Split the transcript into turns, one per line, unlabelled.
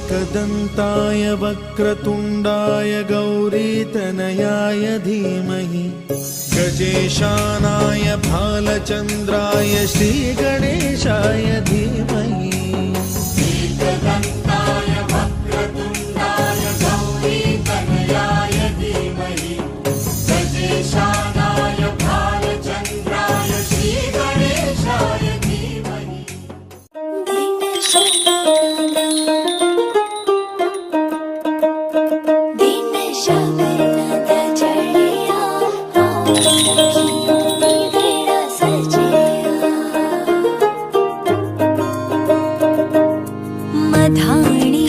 एकदन्ताय वक्रतुण्डाय गौरीतनयाय धीमहि गजेशानाय भालचन्द्राय श्रीगणेशाय धीमहि
एकदन्ताय वक्रतुण्डाय गौरीतनयाय धीमहि गजेशानाय भालचन्द्राय श्रीगणेशाय धीमहि।
मधाणी